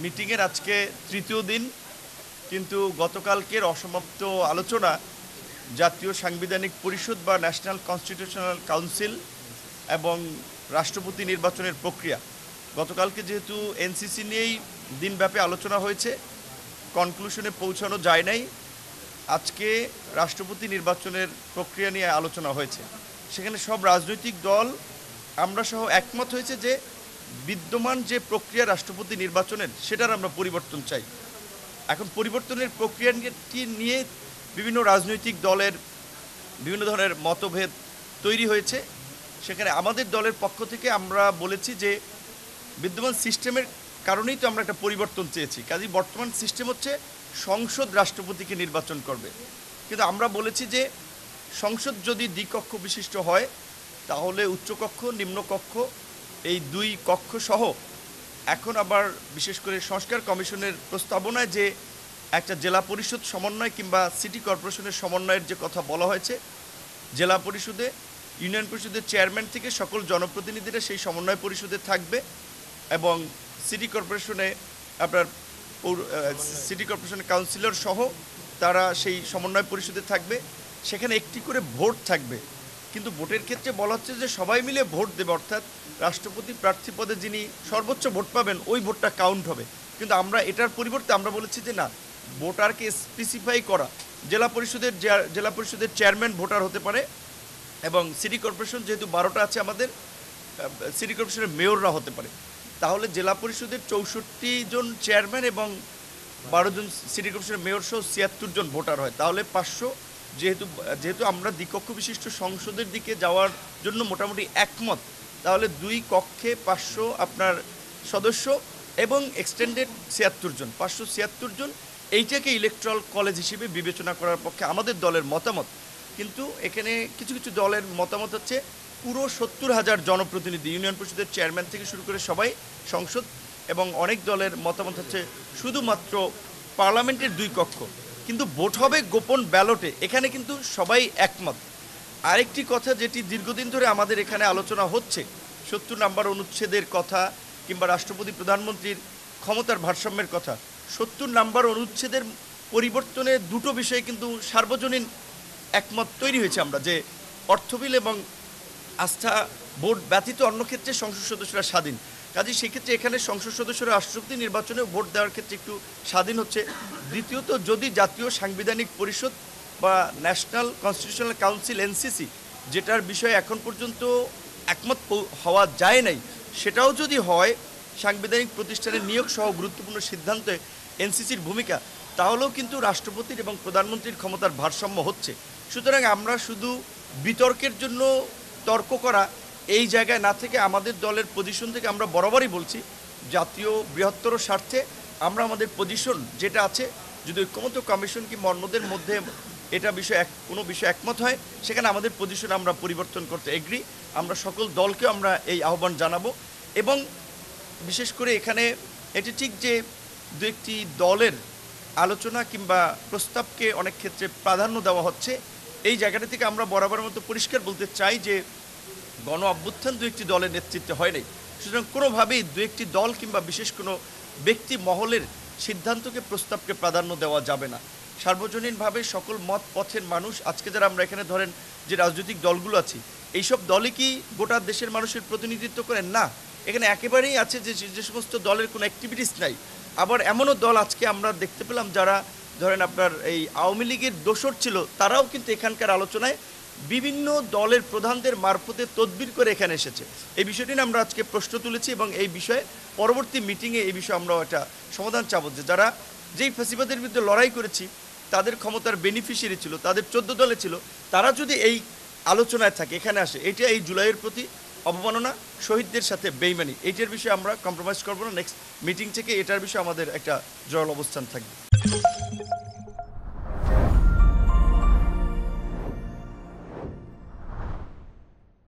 মিটিংয়ের আজকে তৃতীয় দিন, কিন্তু গতকালকের অসমাপ্ত আলোচনা জাতীয় সাংবিধানিক পরিষদ বা ন্যাশনাল কনস্টিটিউশনাল কাউন্সিল এবং রাষ্ট্রপতি নির্বাচনের প্রক্রিয়া, গতকালকে যেহেতু এনসিসি নিয়েই দিনব্যাপী আলোচনা হয়েছে, কনক্লুশনে পৌঁছানো যায় নাই। আজকে রাষ্ট্রপতি নির্বাচনের প্রক্রিয়া নিয়ে আলোচনা হয়েছে। সেখানে সব রাজনৈতিক দল আমরা সহ একমত হয়েছে যে বিদ্যমান যে প্রক্রিয়া রাষ্ট্রপতি নির্বাচনের, সেটার আমরা পরিবর্তন চাই। এখন পরিবর্তনের প্রক্রিয়াটি নিয়ে বিভিন্ন রাজনৈতিক দলের বিভিন্ন ধরনের মতভেদ তৈরি হয়েছে। সেখানে আমাদের দলের পক্ষ থেকে আমরা বলেছি যে বিদ্যমান সিস্টেমের কারণেই তো আমরা একটা পরিবর্তন চেয়েছি। কাজেই বর্তমান সিস্টেম হচ্ছে সংসদ রাষ্ট্রপতিকে নির্বাচন করবে, কিন্তু আমরা বলেছি যে সংসদ যদি দ্বিকক্ষ বিশিষ্ট হয় তাহলে উচ্চকক্ষ নিম্নকক্ষ এই দুই কক্ষ সহ এখন আবার বিশেষ করে সংস্কার কমিশনের প্রস্তাবনায় যে একটা জেলা পরিষদ সমন্বয় কিংবা সিটি কর্পোরেশনের সমন্বয়ের যে কথা বলা হয়েছে, জেলা পরিষদে ইউনিয়ন পরিষদের চেয়ারম্যান থেকে সকল জনপ্রতিনিধিরা সেই সমন্বয় পরিষদে থাকবে এবং সিটি কর্পোরেশনে আপনার সিটি কর্পোরেশনের কাউন্সিলর সহ তারা সেই সমন্বয় পরিষদে থাকবে। সেখানে একটি করে ভোট থাকবে, কিন্তু ভোটের ক্ষেত্রে বলা হচ্ছে যে সবাই মিলে ভোট দেবে, অর্থাৎ রাষ্ট্রপতি প্রার্থী পদে যিনি সর্বোচ্চ ভোট পাবেন ওই ভোটটা কাউন্ট হবে। কিন্তু আমরা এটার পরিবর্তে আমরা বলেছি যে না, ভোটারকে স্পেসিফাই করা, জেলা পরিষদের চেয়ারম্যান ভোটার হতে পারে এবং সিটি কর্পোরেশন যেহেতু 12টা আছে আমাদের, সিটি কর্পোরেশনের মেয়ররা হতে পারে। তাহলে জেলা পরিষদের 64 জন চেয়ারম্যান এবং 12 জন সিটি কর্পোরেশনের মেয়র সহ 76 জন ভোটার হয়। তাহলে 500, যেহেতু আমরা দ্বিকক্ষ বিশিষ্ট সংসদের দিকে যাওয়ার জন্য মোটামুটি একমত, তাহলে দুই কক্ষে 500 আপনার সদস্য এবং এক্সটেন্ডেড 76 জন, 576 জন, এইটাকে ইলেকট্রাল কলেজ হিসেবে বিবেচনা করার পক্ষে আমাদের দলের মতামত। কিন্তু এখানে কিছু কিছু দলের মতামত হচ্ছে পুরো 70,000 জনপ্রতিনিধি, ইউনিয়ন পরিষদের চেয়ারম্যান থেকে শুরু করে সবাই সংসদ, এবং অনেক দলের মতামত হচ্ছে শুধুমাত্র পার্লামেন্টের দুই কক্ষ, কিন্তু ভোট হবে গোপন ব্যালটে। এখানে কিন্তু সবাই একমত। আরেকটি কথা যেটি দীর্ঘদিন ধরে আমাদের এখানে আলোচনা হচ্ছে, 70 নম্বর অনুচ্ছেদের কথা কিংবা রাষ্ট্রপতি প্রধানমন্ত্রীর ক্ষমতার ভারসাম্যের কথা। 70 নম্বর অনুচ্ছেদের পরিবর্তনে দুটো বিষয়ে কিন্তু সার্বজনীন একমত তৈরি হয়েছে আমরা, যে অর্থ বিল এবং আস্থা ভোট ব্যতীত অন্য ক্ষেত্রে সংসদ সদস্যরা স্বাধীন। কাজে সেক্ষেত্রে এখানে সংসদ সদস্যরা রাষ্ট্রপতি নির্বাচনে ভোট দেওয়ার ক্ষেত্রে একটু স্বাধীন হচ্ছে। দ্বিতীয়ত, যদি জাতীয় সাংবিধানিক পরিষদ বা ন্যাশনাল কনস্টিটিউশনাল কাউন্সিল এনসিসি, যেটার বিষয়ে এখন পর্যন্ত একমত হওয়া যায় নাই, সেটাও যদি হয়, সাংবিধানিক প্রতিষ্ঠানের নিয়োগ সহ গুরুত্বপূর্ণ সিদ্ধান্তে এনসিসির ভূমিকা, তাহলেও কিন্তু রাষ্ট্রপতির এবং প্রধানমন্ত্রীর ক্ষমতার ভারসাম্য হচ্ছে। সুতরাং আমরা শুধু বিতর্কের জন্য তর্ক করা এই জায়গায় না থেকে আমাদের দলের পজিশন থেকে আমরা বরাবরই বলছি, জাতীয় বৃহত্তর স্বার্থে আমরা আমাদের পজিশন যেটা আছে, যদি ঐক্যমত্য কমিশন কিংবা অন্যদের মধ্যে এটা কোনো বিষয় একমত হয়, সেখানে আমাদের পজিশন আমরা পরিবর্তন করতে এগ্রি। আমরা সকল দলকে আমরা এই আহ্বান জানাবো। এবং বিশেষ করে এখানে এটি ঠিক যে দু একটি দলের আলোচনা কিংবা প্রস্তাবকে অনেক ক্ষেত্রে প্রাধান্য দেওয়া হচ্ছে, এই জায়গাটা থেকে আমরা বরাবরের মতো পরিষ্কার বলতে চাই যে গণ অভ্যুত্থান দু একটি দলের নেতৃত্বে হয় নাই। সুতরাং কোনোভাবেই দু একটি দল কিংবা বিশেষ কোনো ব্যক্তি মহলের সিদ্ধান্তকে, প্রস্তাবকে প্রাধান্য দেওয়া যাবে না। সার্বজনীনভাবে সকল মত পথের মানুষ, আজকে যারা আমরা এখানে ধরেন যে রাজনৈতিক দলগুলো আছি, এইসব দলই কি গোটা দেশের মানুষের প্রতিনিধিত্ব করেন? না, এখানে একেবারেই আছে যে সমস্ত দলের কোনো অ্যাক্টিভিটিস নাই। আবার এমনও দল আজকে আমরা দেখতে পেলাম যারা ধরেন আপনার এই আওয়ামী লীগের দোসর ছিল, তারাও কিন্তু এখানকার আলোচনায় বিভিন্ন দলের প্রধানদের মারফতে তদবির করে এখানে এসেছে। এই বিষয়টি নিয়ে আমরা আজকে প্রশ্ন তুলেছি এবং এই বিষয়ে পরবর্তী মিটিংয়ে এই বিষয়ে আমরা একটা সমাধান চাবো, যে যারা যেই ফ্যাসিবাদের বিরুদ্ধে লড়াই করেছি, তাদের ক্ষমতার বেনিফিশিয়ারি ছিল, তাদের 14 দলে ছিল, তারা যদি এই আলোচনায় থাকে, এখানে আসে, এটা এই জুলাইয়ের প্রতি অবমাননা, শহীদদের সাথে বেইমানি, এইটার বিষয়ে আমরা কম্প্রোমাইজ করবো না। নেক্সট মিটিং থেকে এটার বিষয়ে আমাদের একটা জোরালো অবস্থান থাকবে।